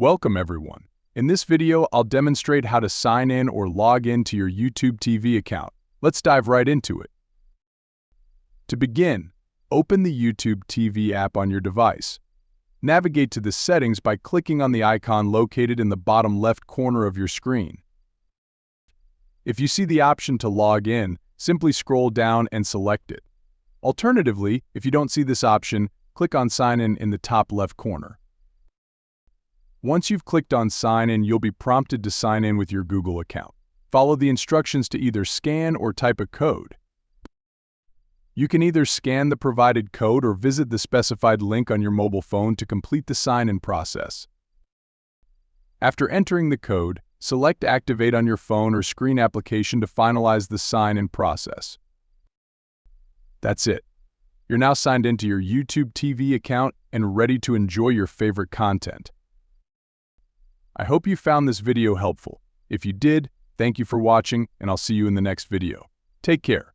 Welcome everyone. In this video, I'll demonstrate how to sign in or log in to your YouTube TV account. Let's dive right into it. To begin, open the YouTube TV app on your device. Navigate to the settings by clicking on the icon located in the bottom left corner of your screen. If you see the option to log in, simply scroll down and select it. Alternatively, if you don't see this option, click on Sign in the top left corner. Once you've clicked on Sign In, you'll be prompted to sign in with your Google account. Follow the instructions to either scan or type a code. You can either scan the provided code or visit the specified link on your mobile phone to complete the sign-in process. After entering the code, select Activate on your phone or screen application to finalize the sign-in process. That's it. You're now signed into your YouTube TV account and ready to enjoy your favorite content. I hope you found this video helpful. If you did, thank you for watching, and I'll see you in the next video. Take care.